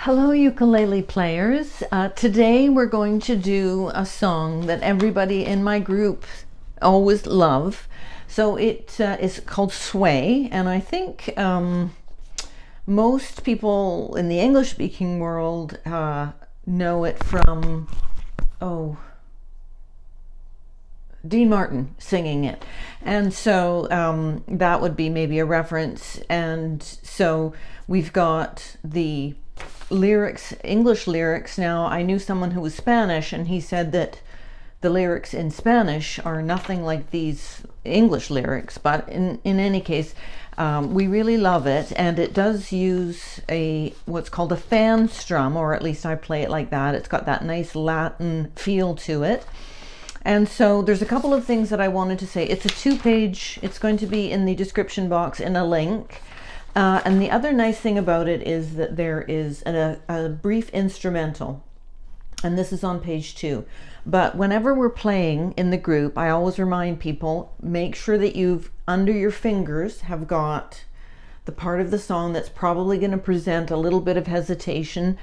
Hello, ukulele players. Today we're going to do a song that everybody in my group always love. So it is called Sway, and I think most people in the English-speaking world know it from, Dean Martin singing it. And so that would be maybe a reference. And so we've got the lyrics, English lyrics. Now, I knew someone who was Spanish, and he said that the lyrics in Spanish are nothing like these English lyrics. But in any case, we really love it. And it does use what's called a fan strum, or at least I play it like that. It's got that nice Latin feel to it. And so there's a couple of things that I wanted to say. It's a 2-page, it's going to be in the description box in a link. And the other nice thing about it is that there is a brief instrumental. And this is on page 2. But whenever we're playing in the group, I always remind people, make sure that you've, under your fingers, have got the part of the song that's probably going to present a little bit of hesitation.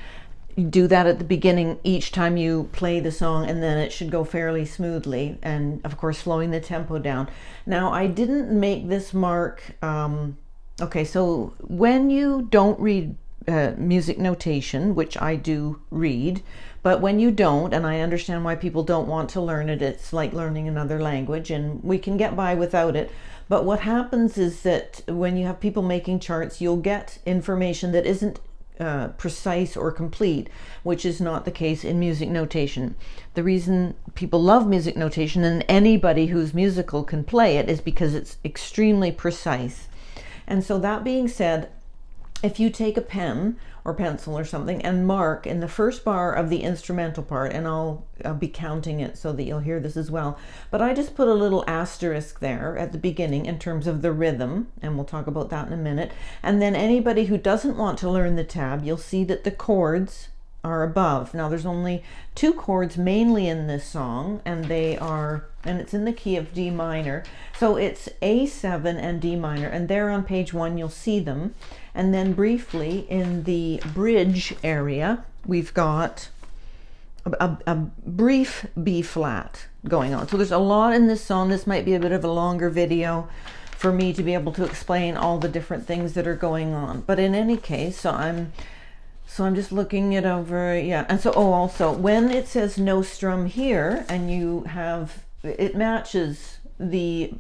You do that at the beginning each time you play the song, and then it should go fairly smoothly, and of course slowing the tempo down. Now, I didn't make this mark. Okay, so when you don't read music notation, which I do read, but when you don't, and I understand why people don't want to learn it, it's like learning another language, and we can get by without it. But what happens is that when you have people making charts, you'll get information that isn't precise or complete, which is not the case in music notation. The reason people love music notation, and anybody who's musical can play it, is because it's extremely precise. And so that being said, if you take a pen or pencil or something and mark in the first bar of the instrumental part, and I'll be counting it so that you'll hear this as well, but I just put a little asterisk there at the beginning in terms of the rhythm, and we'll talk about that in a minute. And then anybody who doesn't want to learn the tab, you'll see that the chords are above. Now, there's only 2 chords mainly in this song, and it's in the key of D minor. So it's A7 and D minor, and there on page 1 you'll see them. And then briefly in the bridge area, we've got a brief B flat going on. So there's a lot in this song. This might be a bit of a longer video for me to be able to explain all the different things that are going on. But in any case, so I'm just looking it over, yeah. And so, also, when it says no strum here, and it matches the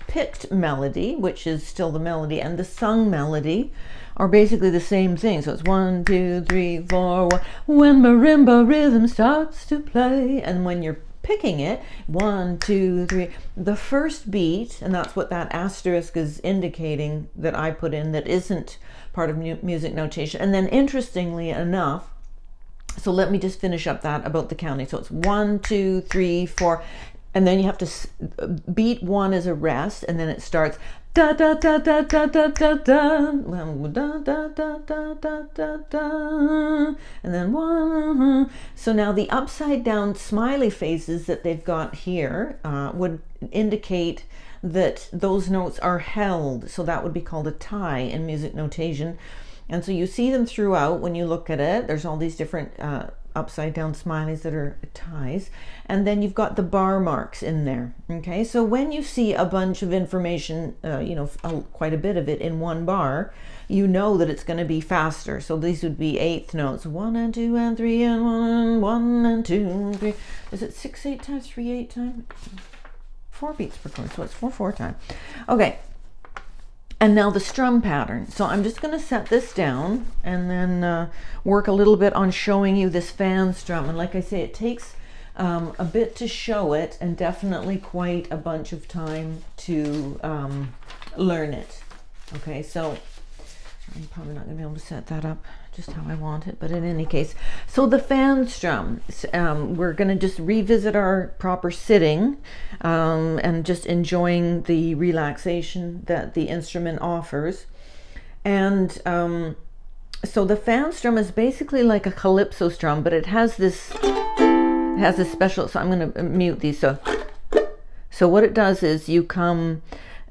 picked melody, which is still the melody, and the sung melody are basically the same thing. So it's 1, 2, 3, 4, 1, when marimba rhythm starts to play. And when you're picking it, 1, 2, 3, the first beat, and that's what that asterisk is indicating that I put in that isn't part of music notation. And then interestingly enough, so let me just finish up that about the counting. So it's 1, 2, 3, 4, and then you have to beat 1 as a rest, and then it starts da da da da da da da da da da da da da da, and then 1. So now the upside down smiley faces that they've got here would indicate that those notes are held. So that would be called a tie in music notation. And so you see them throughout when you look at it. There's all these different upside down smileys that are ties, and then you've got the bar marks in there. Okay, so when you see a bunch of information, quite a bit of it in one bar, you know that it's going to be faster. So these would be eighth notes: 1 and 2 and 3 and 1 and 1 and 2 and 3. Is it 6/8 time, 3/8 time? 4 beats per chord, so it's 4/4 time. Okay. And now the strum pattern. So I'm just going to set this down and then work a little bit on showing you this fan strum. And like I say, it takes a bit to show it, and definitely quite a bunch of time to learn it. Okay, so I'm probably not going to be able to set that up just how I want it, but in any case, so the fan strum, we're going to just revisit our proper sitting and just enjoying the relaxation that the instrument offers. And so the fan strum is basically like a calypso strum, but it has this special, so I'm going to mute these. So what it does is you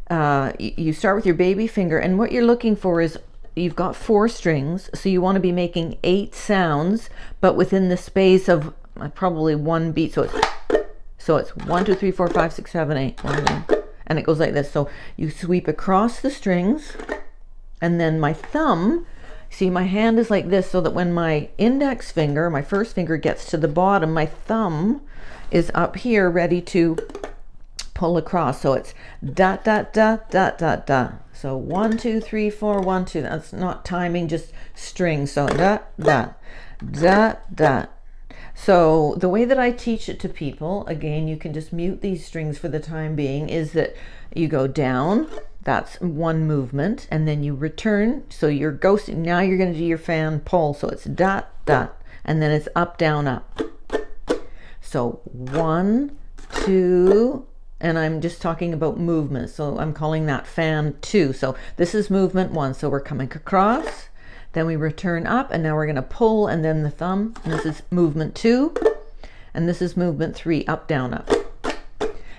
start with your baby finger, and what you're looking for is you've got 4 strings, so you want to be making 8 sounds, but within the space of probably 1 beat. So it's 1, 2, 3, 4, 5, 6, 7, 8, and it goes like this. So you sweep across the strings, and then my thumb, see, my hand is like this, so that when my index finger, my first finger, gets to the bottom, my thumb is up here ready to pull across. So it's da da da da da da. So 1, 2, 3, 4, 1, 2. That's not timing, just strings. So da da da da. So the way that I teach it to people, again, you can just mute these strings for the time being, is that you go down, that's one movement, and then you return. So you're ghosting. Now you're going to do your fan pull. So it's da da, and then it's up down up. So 1, 2, and I'm just talking about movement, so I'm calling that fan 2. So this is movement 1. So we're coming across, then we return up, and now we're going to pull, and then the thumb, and this is movement 2, and this is movement 3, up down up.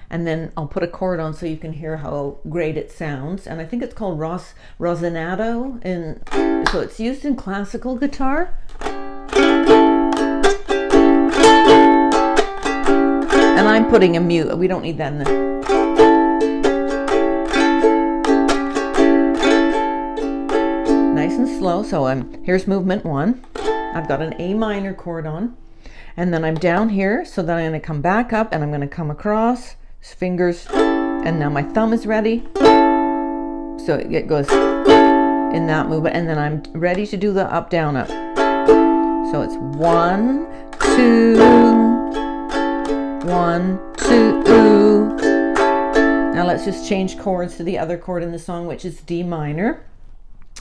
And then I'll put a chord on so you can hear how great it sounds. And I think it's called Rosinato, and so it's used in classical guitar. And I'm putting a mute. We don't need that in the... Nice and slow. So here's movement 1. I've got an A minor chord on. And then I'm down here, so then I'm going to come back up, and I'm going to come across, fingers, and now my thumb is ready. So it goes in that movement, and then I'm ready to do the up, down, up. So it's 1, 2, 1, 2. Now let's just change chords to the other chord in the song, which is D minor.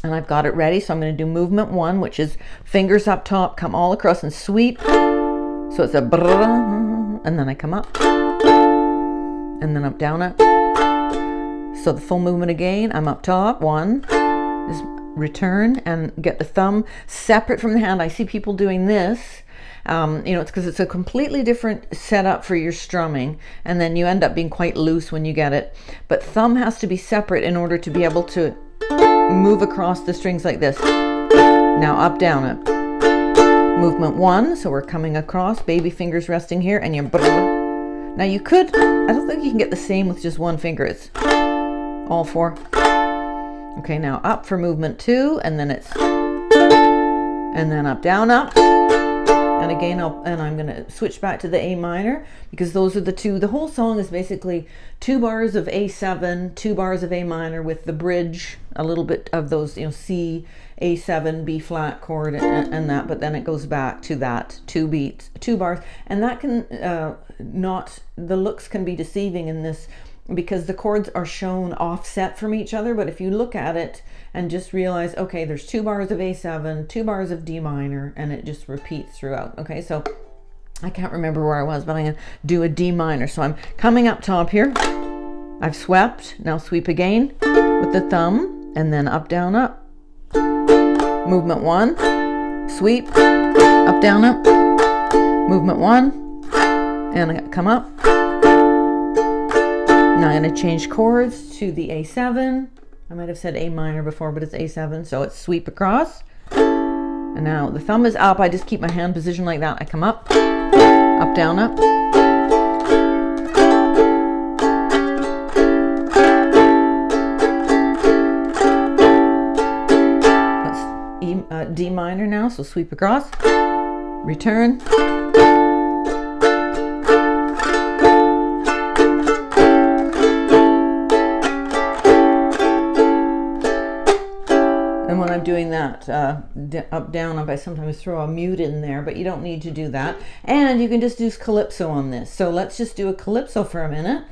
And I've got it ready, so I'm going to do movement 1, which is fingers up top, come all across and sweep. So it's a brrrr, and then I come up, and then up, down, up. So the full movement again, I'm up top, 1, is return, and get the thumb separate from the hand. I see people doing this. It's because it's a completely different setup for your strumming, and then you end up being quite loose when you get it. But thumb has to be separate in order to be able to move across the strings like this. Now up, down, up. Movement 1, so we're coming across, baby fingers resting here, and you're... Now you could, I don't think you can get the same with just one finger. It's all 4. Okay, now up for movement 2, and then it's... And then up, down, up. And again, I'm going to switch back to the A minor, because those are the 2. The whole song is basically 2 bars of A7, 2 bars of A minor with the bridge, a little bit of those, C, A7, B flat chord, and that, but then it goes back to that 2 beats, 2 bars. And that can the looks can be deceiving in this, because the chords are shown offset from each other. But if you look at it and just realize, okay, there's 2 bars of A7, 2 bars of D minor, and it just repeats throughout. Okay, so I can't remember where I was, but I'm going to do a D minor. So I'm coming up top here. I've swept. Now sweep again with the thumb, and then up, down, up. Movement 1, sweep, up, down, up. Movement 1, and I come up. Now I'm going to change chords to the A7. I might have said A minor before, but it's A7, so it's sweep across. And now the thumb is up. I just keep my hand positioned like that. I come up, down, up. That's D minor now, so sweep across, return. And when I'm doing that up, down, up, I sometimes throw a mute in there, but you don't need to do that. And you can just do calypso on this. So let's just do a calypso for a minute.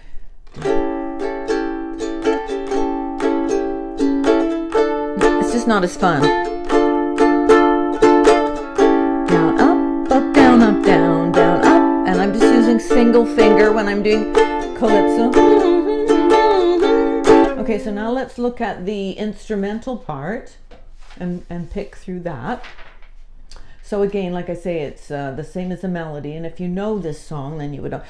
It's just not as fun. Down, up, down, up, down, down, up. And I'm just using single finger when I'm doing calypso. Okay, so now let's look at the instrumental part and pick through that. So again, like I say, it's the same as the melody. And if you know this song, then you would know,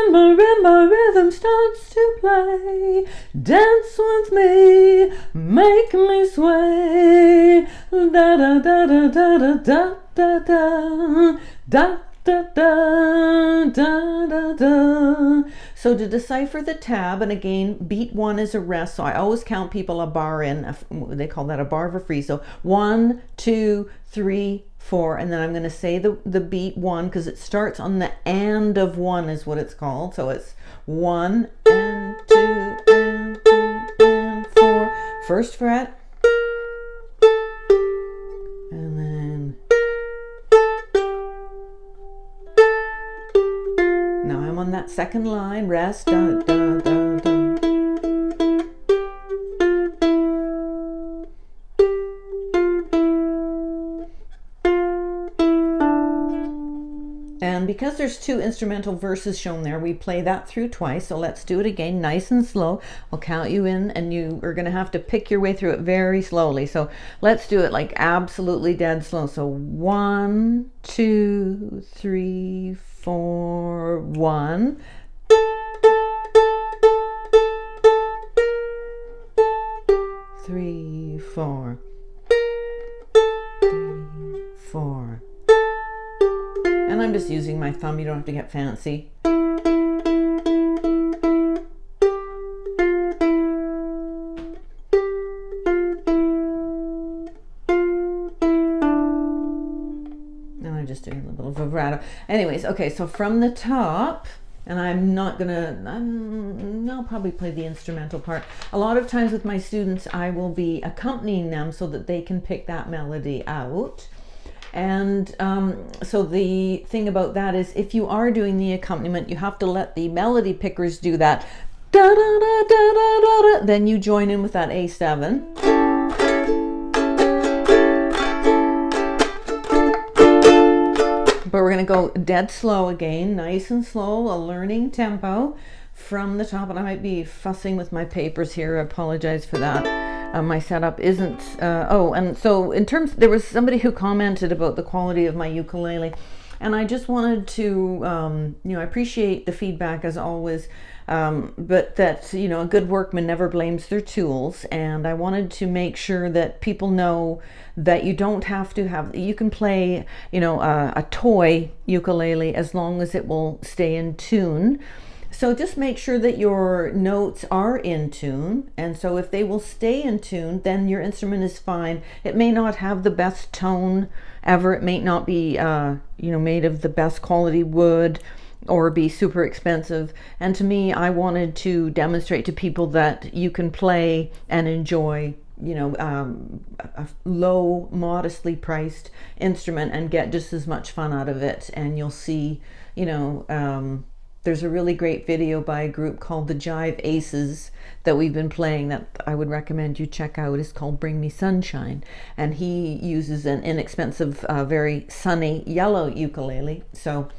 when marimba rhythm starts to play, dance with me, make me sway. Da da da da da da da da da da da da da da da. So to decipher the tab, and again, beat 1 is a rest, so I always count people a bar in. They call that a bar of a free. So 1, 2, 3, 4, and then I'm going to say the beat 1 because it starts on the and of 1 is what it's called. So it's 1 and 2 and 3 and 4. First fret, and then now I'm on that second line, rest, da, da, da, da. And because there's 2 instrumental verses shown there, we play that through twice. So let's do it again, nice and slow. I'll count you in, and you are going to have to pick your way through it very slowly. So let's do it like absolutely dead slow. So 1, 2, 3, 4, 1. 3, 4. 3, 4. And I'm just using my thumb, you don't have to get fancy. And I'm just doing a little vibrato. Anyways, okay, so from the top, and I'm not gonna, I'll probably play the instrumental part. A lot of times with my students, I will be accompanying them so that they can pick that melody out. And so the thing about that is if you are doing the accompaniment, you have to let the melody pickers do that. Da, da, da, da, da, da, da. Then you join in with that A7. But we're going to go dead slow again, nice and slow, a learning tempo from the top. And I might be fussing with my papers here. I apologize for that. My setup isn't, oh, and so in terms, there was somebody who commented about the quality of my ukulele, and I just wanted to, I appreciate the feedback as always, but that, a good workman never blames their tools, and I wanted to make sure that people know that you don't have to have, you can play, a toy ukulele as long as it will stay in tune. So just make sure that your notes are in tune, and so if they will stay in tune, then your instrument is fine. It may not have the best tone ever, it may not be made of the best quality wood or be super expensive, and to me, I wanted to demonstrate to people that you can play and enjoy a low, modestly priced instrument and get just as much fun out of it. And you'll see, there's a really great video by a group called the Jive Aces that we've been playing that I would recommend you check out. It's called Bring Me Sunshine. And he uses an inexpensive, very sunny yellow ukulele. So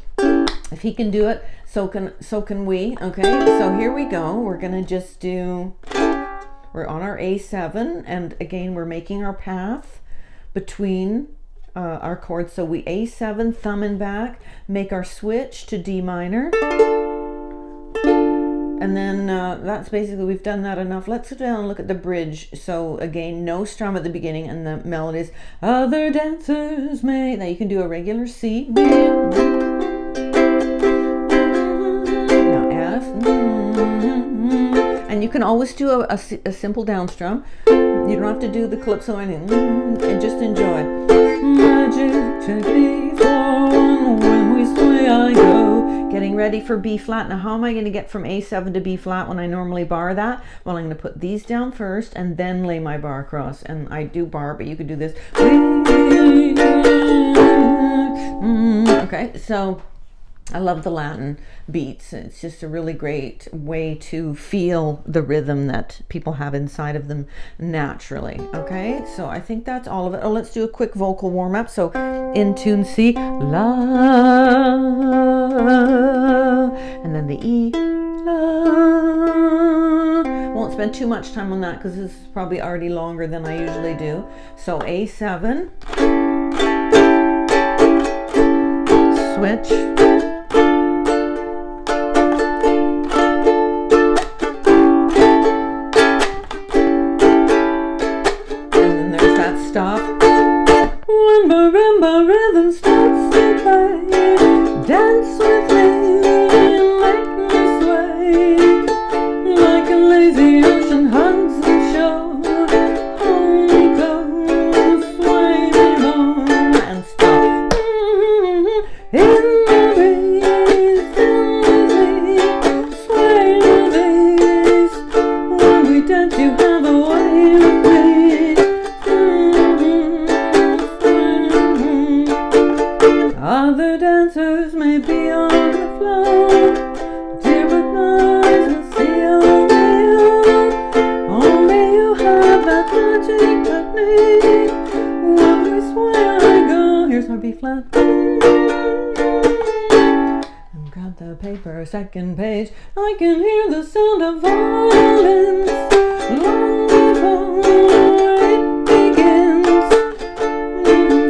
if he can do it, so can we. Okay, so here we go. We're gonna just do, we're on our A7, and again, we're making our path between our chords. So we A7, thumb and back, make our switch to D minor. And then that's basically, we've done that enough. Let's sit down and look at the bridge. So again, no strum at the beginning, and the melodies, other dancers may. Now you can do a regular C. Now F. And you can always do a simple down strum. You don't have to do the calypso or anything. And just enjoy. Magic technique for when we sway I go. Getting ready for B flat. Now how am I going to get from A7 to B flat when I normally bar that? Well, I'm going to put these down first and then lay my bar across. And I do bar, but you could do this. Okay, so I love the Latin beats. It's just a really great way to feel the rhythm that people have inside of them naturally. Okay, so I think that's all of it. Oh, let's do a quick vocal warm-up. So in tune C, la, and then the E, la. Won't spend too much time on that because this is probably already longer than I usually do. So A7, switch, when marimba rhythm starts to play, dance with me and make me sway, like a lazy ocean hugs the shore. Hold me close, sway me more, and stop. In the breeze, in the sea, sway with ease. When we dance, you have a way with me. Other dancers may be on the floor, dear, but my eyes will see only you. Only you have that magic technique. When we sway, I go. Here's our B flat. And grab the paper, second page. I can hear the sound of violins long before it begins.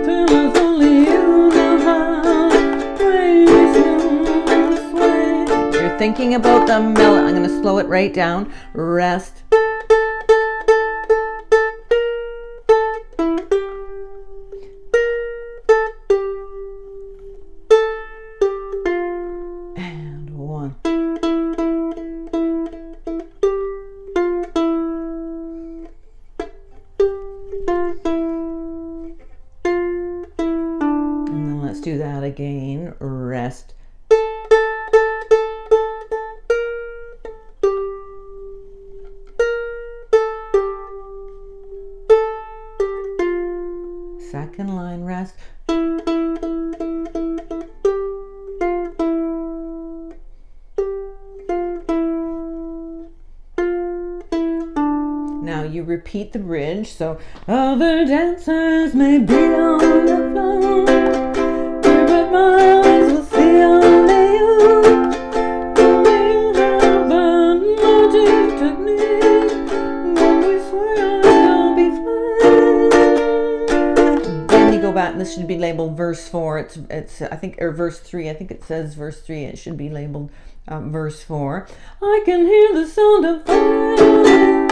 Till it's only you know how. Sway. You're thinking about the melody. I'm going to slow it right down. Rest. And one. And then let's do that again. Rest. Second line, rest. Now you repeat the bridge. So other dancers may be on the floor, but my eyes will see only you. Only you have the magic technique. When we sway, I'll be flying. Then you go back, and this should be labeled verse 4. It's I think, or verse 3. I think it says verse 3. It should be labeled verse 4. I can hear the sound of violin.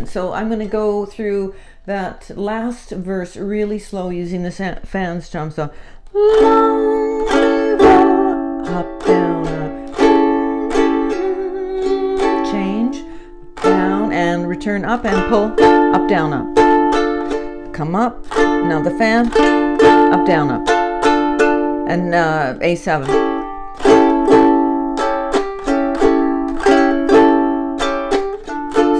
So I'm going to go through that last verse really slow using the fan strum. So up, down, up, change, down, and return up and pull, up, down, up, come up, now the fan, up, down, up, and A7.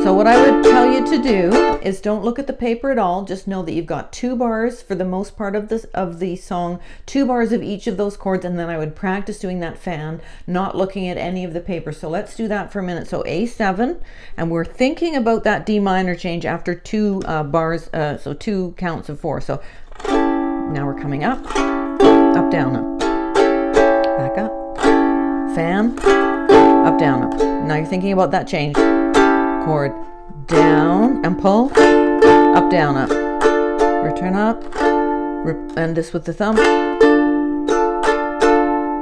So what I would tell you to do is don't look at the paper at all. Just know that you've got 2 bars for the most part of the song, 2 bars of each of those chords, and then I would practice doing that fan, not looking at any of the paper. So let's do that for a minute. So A7, and we're thinking about that D minor change after 2 bars, so 2 counts of 4. So now we're coming up, up, down, up, back up, fan, up, down, up. Now you're thinking about that change. Chord down and pull, up, down, up, return up, and this with the thumb.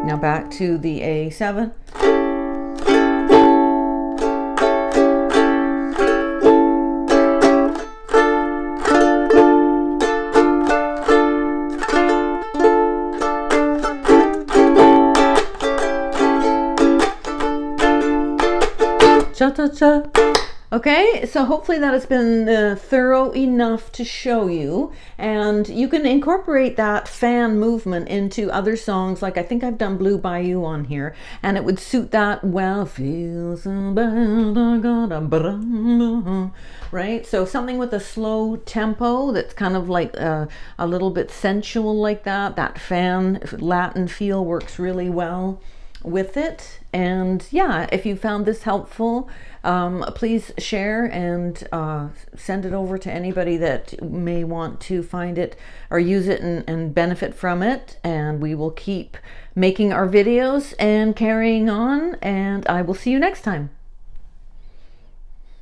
Now back to the A7. Cha-cha-cha. Okay, so hopefully that has been thorough enough to show you, and you can incorporate that fan movement into other songs. Like I think I've done Blue Bayou on here, and it would suit that well. Feel so bad, I gotta, right? So something with a slow tempo that's kind of like a little bit sensual like that. That fan Latin feel works really well. with it. And yeah, if you found this helpful, please share and send it over to anybody that may want to find it or use it and benefit from it. And we will keep making our videos and carrying on, and I will see you next time.